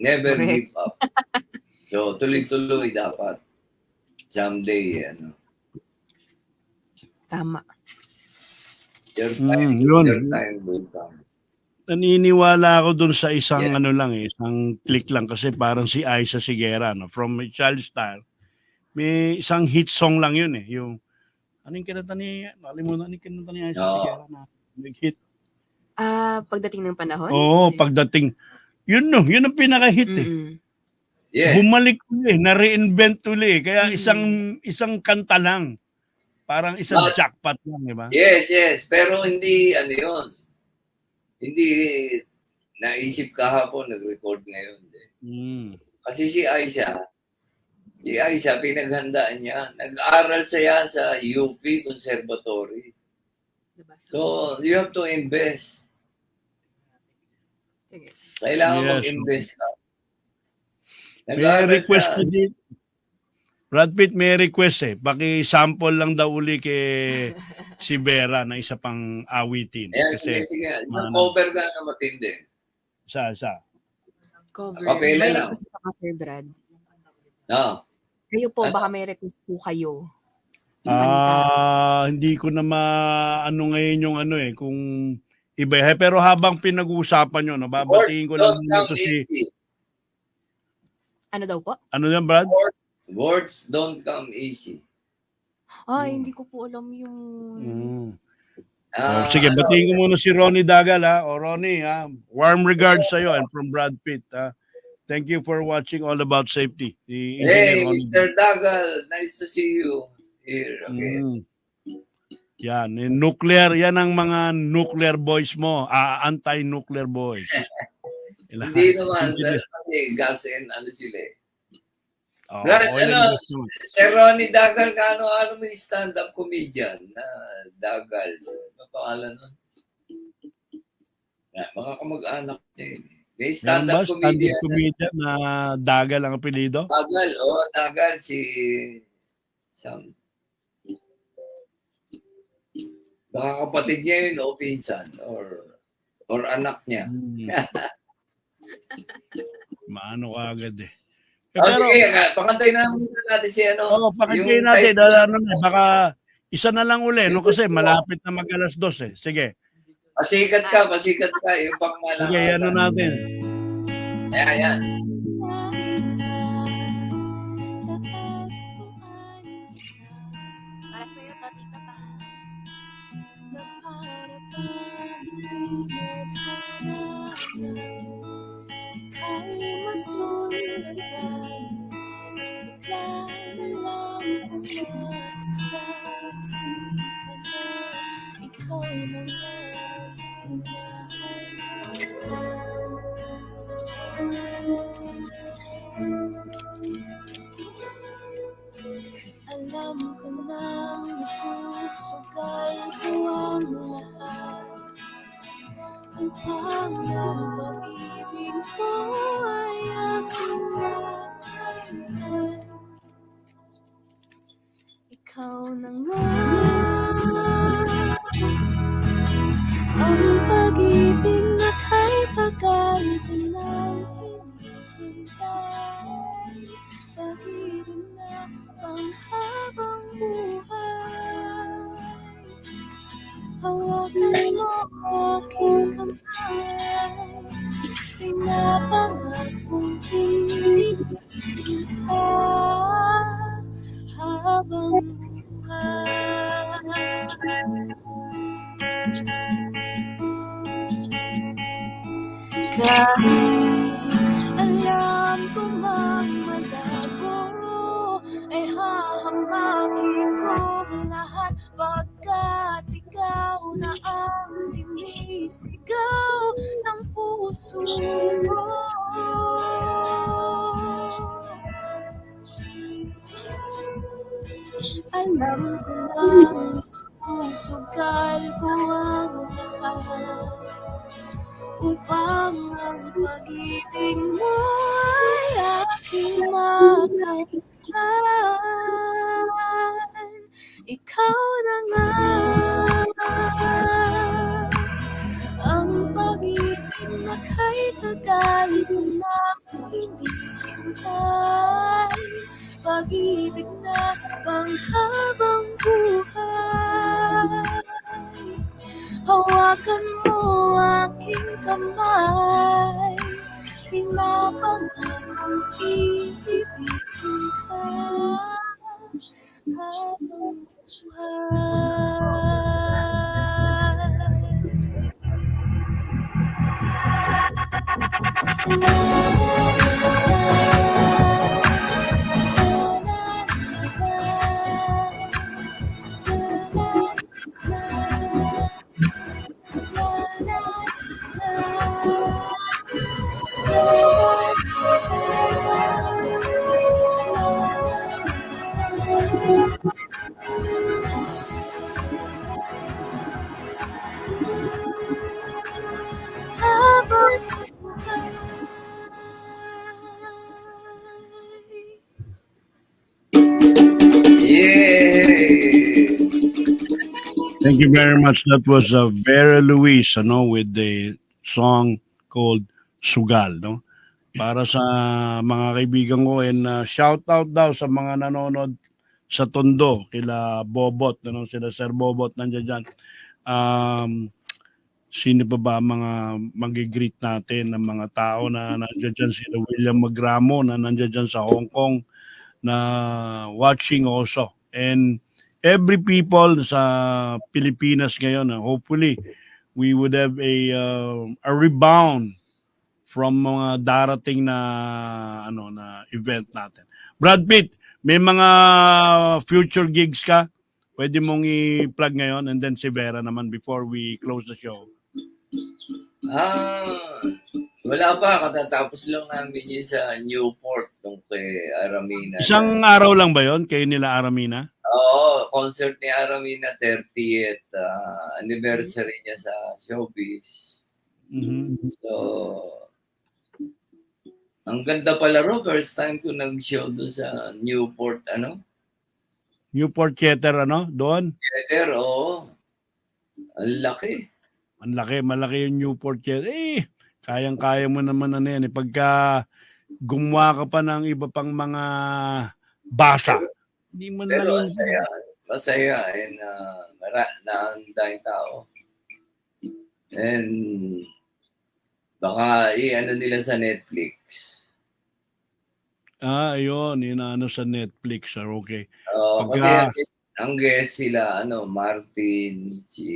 Never give up. So, tuloy-tuloy dapat. Someday, Tama. Your time will come. Naniniwala ako dun sa isang isang click lang kasi parang si Aiza Sigera, no? From My Child Star. May isang hit song lang yun eh. Yung, anong kinanta ni Aiza Sigera na nag-hit? Pagdating ng panahon? Oo, pagdating. Yun ang pinaka-hit eh. Yes. Bumalik uli, na-reinvent uli. Kaya isang kanta lang. Parang isang jackpot lang, di ba? Yes. Pero hindi, yun. Hindi naisip kahapon, nag-record ngayon. Kasi si Aiza, pinaghandaan niya. Nag-aral siya sa UP Conservatory. So, you have to invest. Kailangan mag-invest ka. May request ko din. Brad Pitt may request Paki-sample lang daw uli kay si Vera na isa pang awitin. Ayan, sige. Isang cover ka na matindi. Sa. Cover. Papela May lang. request pa, Sir Brad. No. Kayo po, baka may request po kayo. hindi ko na maano ngayon yung ano kung iba. Pero habang pinag-uusapan nyo, nababatiin ko lang Don't muna come to si, easy. Ano daw po? ano yan, Brad? Words don't come easy. Ay, hindi ko po alam yung... Mm. Ah, Sige, batiin ko muna si Ronnie Dagal, ha? O Ronnie, ha? Warm regards sa'yo and from Brad Pitt, ha? Thank you for watching All About Safety. Si Hey, Engineer Ronnie. Mr. Dagal, nice to see you here. Okay. Yan, nuclear, yan ang mga nuclear boys mo, anti-nuclear boys. Hindi naman, kasi gas and ano sila eh. Oh, Brad, oil and ano, gas naman. Sir Ronnie Dagal, ano mo yung stand-up comedian na Dagal? Ano pangalan nun? Mga kamag-anak niya eh. May Yan ba, stand-up stand-up comedian. comedian na Dagal ang apelido? Dagal, Dagal, si baka kapatid niya yun o pinsan or anak niya. Maano ka agad eh. Sige, pakantay na muna natin si ano. Pakinggan yung natin. type- Baka isa na lang uli, no? Kasi malapit na mag-alas 2 eh. Sige. Pasikat ka. Yung pangmalakasan. Sige, ano natin. Ayan. Para sa'yo to, Tita Pa. Na para bang hindi nadhanayan, ika'y masulatan. Bigla na lang pumasok sa isipan na ikaw na nga alam ko nang isusugal ko ang lahat upang ang pag-ibig mo ay aking makamtan. Ikaw na nga ang pag-ibig na kay tagal ko nang hinihintay. Pag-ibig na panghabang buhay. Hawakan mo aking kamay, pinapangakong ibigin ka habang buhay. Kahit alam ko mang malabo, ay hahamakin ko lahat pagkat ikaw na ang sinisigaw ng puso ko. Alam ko nang isusugal ko ang lahat upang ang pag-ibig mo ay aking makamtan. Ikaw na nga ang pag-ibig na kay tagal ko na hinihintay. Pag-ibig na panghabang buhay. Hawakan mo aking kamay, pinapangakong iibigin ka habang Yay! Thank you very much. That was Vera Luis, with the song called Sugal, no? Para sa mga kaibigan ko and shout out daw sa mga nanonood sa Tondo, kila Bobot, ano, sila Sir Bobot nandiyan dyan. Sino pa ba mga mag-greet natin ng mga tao na nandiyan dyan, sila William Magramo na nandiyan dyan sa Hong Kong na watching also. And every people sa Pilipinas ngayon, hopefully we would have a rebound from mga darating na na event natin. Brad Pitt, may mga future gigs ka? Pwede mong i-plug ngayon, and then si Vera naman before we close the show. Wala pa, katatapos lang namin yun sa Newport nung kay Aramina. Isang araw lang ba yon kayo nila Aramina? Oo, concert ni Aramina, 30th anniversary niya sa showbiz. So, ang ganda pala ro, first time ko nag-show doon sa Newport, Newport Theater, doon? Theater, oo. Ang laki. Ang laki, malaki yung Newport Theater. Kayang-kaya mo naman yan. Pagka gumawa ka pa ng iba pang mga basa, hindi mo Pero lang masaya, and naandang tao. And baka nila sa Netflix. Ayun, sa Netflix, okay. Kasi ang guest sila, Martin, si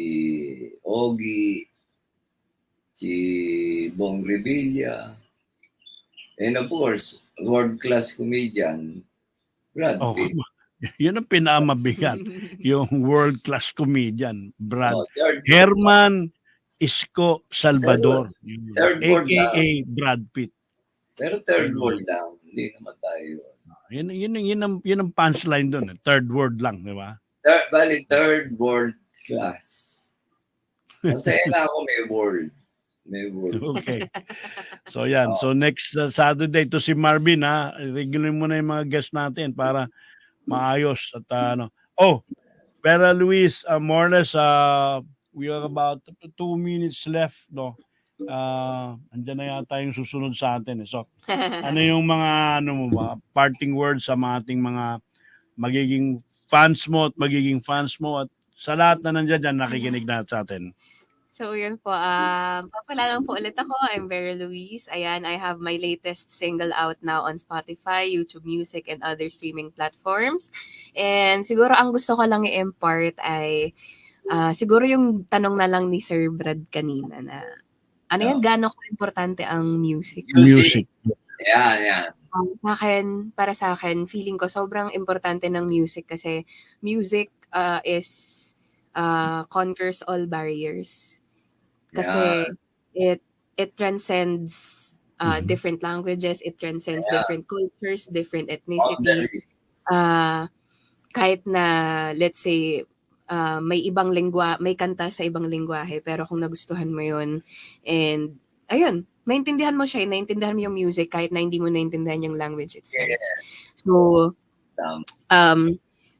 Ogie, si Bong Revilla, and of course, world-class comedian, Brad Pitt. Yun ang pinamabigat, yung world-class comedian, Brad. Third Herman Isko Salvador, a.k.a. Brad Pitt. Pero third world lang, hindi naman tayo. Yun ang punchline doon. Third world lang, di ba? Third world class. Masaya na ako may world. Okay. So yan. So next Saturday to si Marvin, regular mo na yung mga guests natin para maayos at Vera Luis, more or less we have about 2 minutes left, no? Andyan na yata yung susunod sa atin. So, ano yung mga parting words sa mga ating mga magiging fans mo at sa lahat na nandiyan dyan nakikinig na sa atin? So, yun po. Papala lang po ulit ako. I'm Vera Luis. Ayan, I have my latest single out now on Spotify, YouTube Music, and other streaming platforms. And siguro ang gusto ko lang i-impart ay siguro yung tanong na lang ni Sir Brad kanina na gaano ko importante ang music? Music. Yan. Para sa akin, feeling ko sobrang importante ng music kasi music is conquers all barriers. Kasi it transcends different languages, it transcends different cultures, different ethnicities. Kahit na, let's say, may kanta sa ibang lengguwahe, pero kung nagustuhan mo yun, and ayun, maintindihan mo siya, naintindihan mo yung music kahit na hindi mo naintindihan yung language itself. So,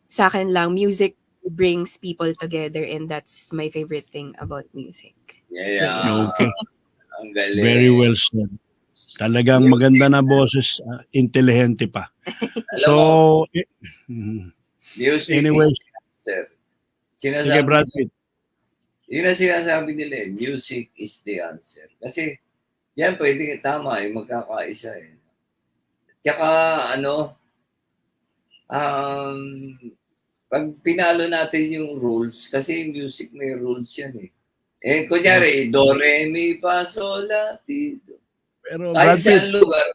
sa akin lang, music brings people together, and that's my favorite thing about music. Okay. Ang galing. Very well said. Talagang maganda na boses, intelihente pa. So, music anyway, is the answer. Sige, Brad Pitt. Yun ang sinasabi nila, music is the answer. Kasi, yan, pwede tama, magkakaisa eh. Tsaka, pag pinalo natin yung rules, kasi yung music may rules yan eh. Kunyari, do, re, mi, fa, sol, la, ti, do. Pero kahit Brad saan Pitt, lugar,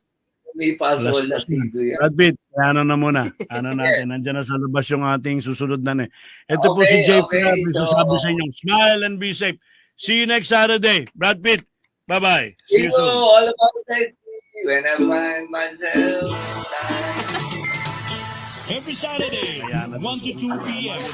may pa, sol, la, ti, do yan. Brad Pitt, na muna. Natin, nandiyan na sa labas yung ating susunod na. Ito po si Jay Pilar, sasabi sa inyo, smile and be safe. See you next Saturday. Brad Pitt, bye-bye. See you soon. All about safety when I find myself in time. Every Saturday, 1 to 2 p.m.